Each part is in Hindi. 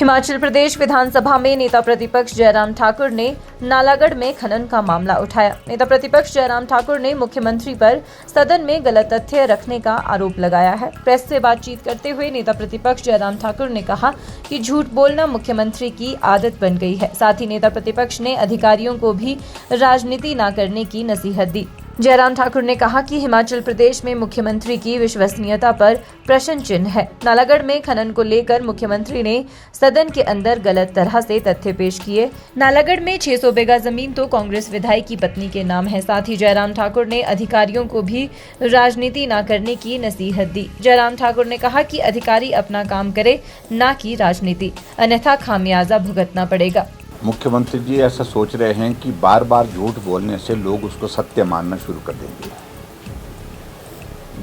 हिमाचल प्रदेश विधानसभा में नेता प्रतिपक्ष जयराम ठाकुर ने नालागढ़ में खनन का मामला उठाया। नेता प्रतिपक्ष जयराम ठाकुर ने मुख्यमंत्री पर सदन में गलत तथ्य रखने का आरोप लगाया है। प्रेस से बातचीत करते हुए नेता प्रतिपक्ष जयराम ठाकुर ने कहा कि झूठ बोलना मुख्यमंत्री की आदत बन गई है। साथ ही नेता प्रतिपक्ष ने अधिकारियों को भी राजनीति न करने की नसीहत दी। जयराम ठाकुर ने कहा कि हिमाचल प्रदेश में मुख्यमंत्री की विश्वसनीयता पर प्रश्न चिन्ह है। नालागढ़ में खनन को लेकर मुख्यमंत्री ने सदन के अंदर गलत तरह से तथ्य पेश किए। नालागढ़ में 600 बीघा जमीन तो कांग्रेस विधायक की पत्नी के नाम है। साथ ही जयराम ठाकुर ने अधिकारियों को भी राजनीति न करने की नसीहत दी। जयराम ठाकुर ने कहा कि अधिकारी अपना काम करे, न कि राजनीति, अन्यथा खामियाजा भुगतना पड़ेगा। मुख्यमंत्री जी ऐसा सोच रहे हैं कि बार बार झूठ बोलने से लोग उसको सत्य मानना शुरू कर देंगे,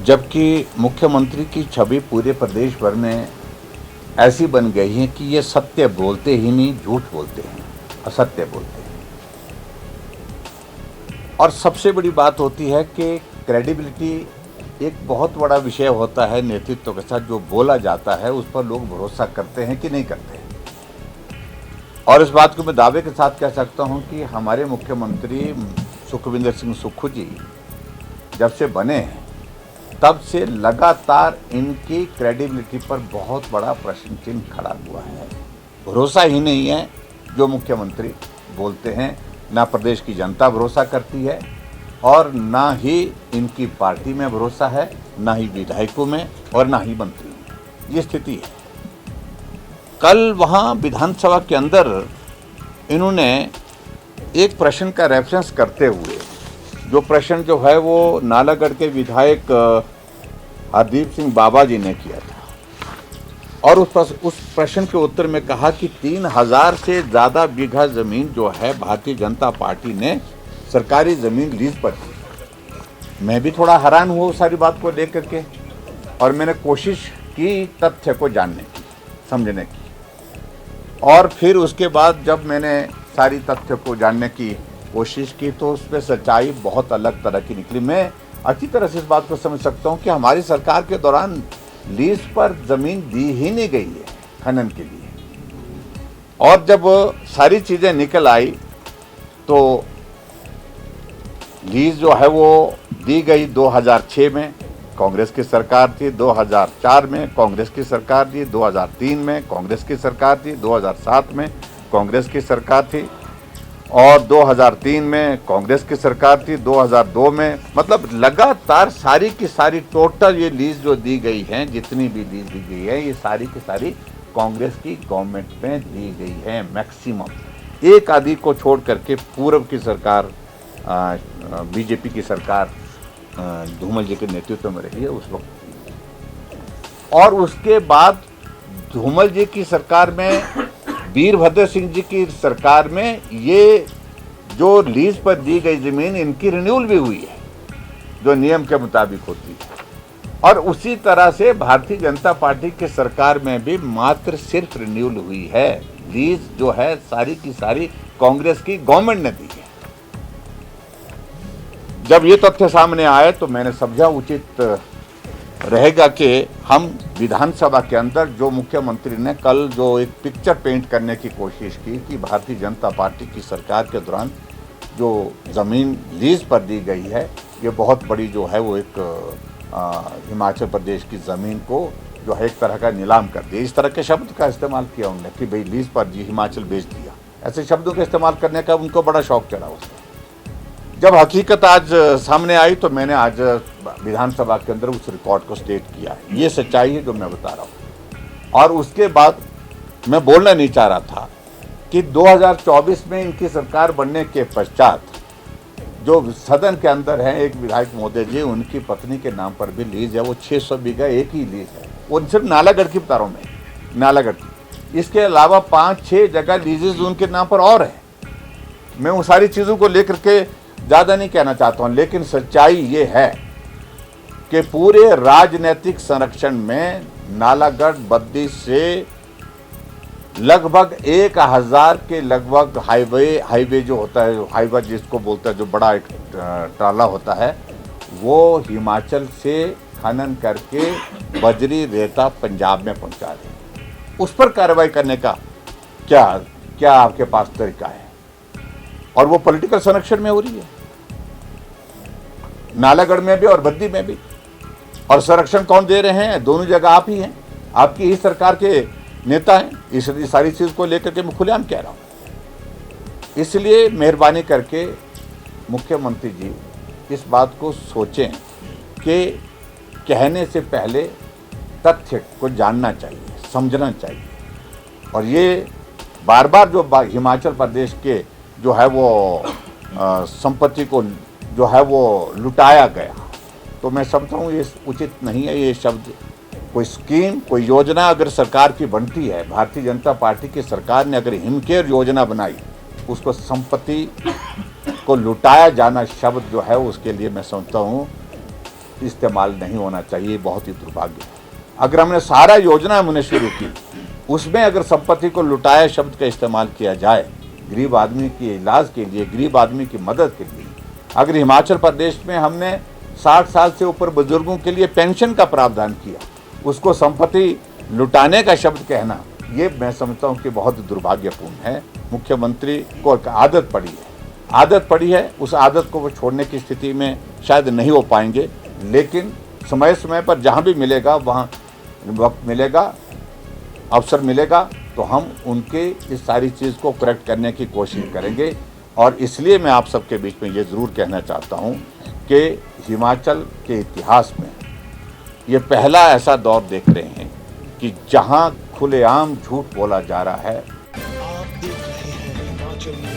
जबकि मुख्यमंत्री की छवि पूरे प्रदेश भर में ऐसी बन गई है कि ये सत्य बोलते ही नहीं, झूठ बोलते हैं, असत्य बोलते हैं। और सबसे बड़ी बात होती है कि क्रेडिबिलिटी एक बहुत बड़ा विषय होता है नेतृत्व के साथ। जो बोला जाता है उस पर लोग भरोसा करते हैं कि नहीं करते हैं। और इस बात को मैं दावे के साथ कह सकता हूं कि हमारे मुख्यमंत्री सुखविंदर सिंह सुक्खू जी जब से बने हैं तब से लगातार इनकी क्रेडिबिलिटी पर बहुत बड़ा प्रश्न चिन्ह खड़ा हुआ है। भरोसा ही नहीं है जो मुख्यमंत्री बोलते हैं, ना प्रदेश की जनता भरोसा करती है और ना ही इनकी पार्टी में भरोसा है, ना ही विधायकों में और ना ही मंत्री में। ये स्थिति है। कल वहाँ विधानसभा के अंदर इन्होंने एक प्रश्न का रेफरेंस करते हुए, जो प्रश्न जो है वो नालागढ़ के विधायक हरदीप सिंह बाबा जी ने किया था, और उस प्रश्न के उत्तर में कहा कि 3000 से ज़्यादा बीघा ज़मीन जो है भारतीय जनता पार्टी ने सरकारी ज़मीन लीज पर दी। मैं भी थोड़ा हैरान हुआ उस सारी बात को लेकर के, और मैंने कोशिश की तथ्य को जानने की, समझने की। और फिर उसके बाद जब मैंने सारी तथ्य को जानने की कोशिश की तो उसमें सच्चाई बहुत अलग तरह की निकली। मैं अच्छी तरह से इस बात को समझ सकता हूँ कि हमारी सरकार के दौरान लीज पर ज़मीन दी ही नहीं गई है खनन के लिए। और जब सारी चीज़ें निकल आई तो लीज जो है वो दी गई 2006 में, कांग्रेस की सरकार थी। 2004 में कांग्रेस की सरकार थी। 2003 में कांग्रेस की सरकार थी। 2007 में कांग्रेस की सरकार थी और 2003 में कांग्रेस की सरकार थी। 2002 में, मतलब लगातार सारी की सारी टोटल ये लीज जो दी गई हैं, जितनी भी लीज दी गई है, ये सारी की सारी कांग्रेस की गवर्नमेंट में दी गई है मैक्सिमम। एक आदि को छोड़ करके पूर्व की सरकार, बीजेपी की सरकार धूमल जी के नेतृत्व में रही है उस वक्त। और उसके बाद धूमल जी की सरकार में, वीरभद्र सिंह जी की सरकार में, ये जो लीज पर दी गई ज़मीन इनकी रिन्यूअल भी हुई है जो नियम के मुताबिक होती है। और उसी तरह से भारतीय जनता पार्टी की सरकार में भी मात्र सिर्फ रिन्यूअल हुई है। लीज जो है सारी की सारी कांग्रेस की गवर्नमेंट ने दी है। जब ये तथ्य सामने आए तो मैंने समझा उचित रहेगा कि हम विधानसभा के अंदर जो मुख्यमंत्री ने कल जो एक पिक्चर पेंट करने की कोशिश की कि भारतीय जनता पार्टी की सरकार के दौरान जो ज़मीन लीज पर दी गई है, ये बहुत बड़ी जो है वो एक हिमाचल प्रदेश की ज़मीन को जो है एक तरह का नीलाम कर दिया। इस तरह के शब्द का इस्तेमाल किया उन्होंने कि भाई लीज पर जी हिमाचल बेच दिया। ऐसे शब्दों का इस्तेमाल करने का उनको बड़ा शौक चढ़ा उसमें। जब हकीकत आज सामने आई तो मैंने आज विधानसभा के अंदर उस रिकॉर्ड को स्टेट किया है। ये सच्चाई है जो मैं बता रहा हूँ। और उसके बाद मैं बोलना नहीं चाह रहा था कि 2024 में इनकी सरकार बनने के पश्चात जो सदन के अंदर है एक विधायक महोदय जी, उनकी पत्नी के नाम पर भी लीज है। वो 600 बीघा एक ही लीज है, वो सिर्फ नालागढ़ की बता रहा हूँ मैं, नालागढ़ की। इसके अलावा 5-6 जगह लीजेज उनके नाम पर और है। मैं उन सारी चीज़ों को लेकर के ज़्यादा नहीं कहना चाहता हूँ, लेकिन सच्चाई ये है कि पूरे राजनीतिक संरक्षण में नालागढ़ बद्दी से लगभग 1000 के लगभग हाईवे जो होता है, हाईवे जिसको बोलता है, जो बड़ा एक ट्राला होता है, वो हिमाचल से खनन करके बजरी रेता पंजाब में पहुंचा रहे हैं। उस पर कार्रवाई करने का क्या क्या आपके पास तरीका है? और वो पॉलिटिकल संरक्षण में हो रही है, नालागढ़ में भी और बद्दी में भी। और संरक्षण कौन दे रहे हैं? दोनों जगह आप ही हैं, आपकी ही सरकार के नेता हैं। इस सारी चीज़ को लेकर के मैं खुलेआम कह रहा हूँ। इसलिए मेहरबानी करके मुख्यमंत्री जी इस बात को सोचें कि कहने से पहले तथ्य को जानना चाहिए, समझना चाहिए। और ये बार बार जो हिमाचल प्रदेश के जो है वो संपत्ति को जो है वो लुटाया गया, तो मैं समझता हूँ ये उचित नहीं है। ये शब्द, कोई स्कीम, कोई योजना अगर सरकार की बनती है, भारतीय जनता पार्टी की सरकार ने अगर हिमकेयर योजना बनाई, उसको संपत्ति को लुटाया जाना शब्द जो है उसके लिए मैं समझता हूँ इस्तेमाल नहीं होना चाहिए। बहुत ही दुर्भाग्य है। अगर हमने सारा योजना हमने शुरू की, उसमें अगर संपत्ति को लुटाया शब्द का इस्तेमाल किया जाए गरीब आदमी के इलाज के लिए, गरीब आदमी की मदद के लिए, अगर हिमाचल प्रदेश में हमने 60 साल से ऊपर बुजुर्गों के लिए पेंशन का प्रावधान किया, उसको संपत्ति लुटाने का शब्द कहना, ये मैं समझता हूँ कि बहुत दुर्भाग्यपूर्ण है। मुख्यमंत्री को एक आदत पड़ी है, उस आदत को वो छोड़ने की स्थिति में शायद नहीं हो पाएंगे, लेकिन समय समय पर जहाँ भी मिलेगा, वहाँ वक्त मिलेगा, अवसर मिलेगा, तो हम उनके इस सारी चीज़ को करेक्ट करने की कोशिश करेंगे। और इसलिए मैं आप सबके बीच में ये ज़रूर कहना चाहता हूँ कि हिमाचल के इतिहास में ये पहला ऐसा दौर देख रहे हैं कि जहाँ खुलेआम झूठ बोला जा रहा है। आप देख रहे हैं हिमाचल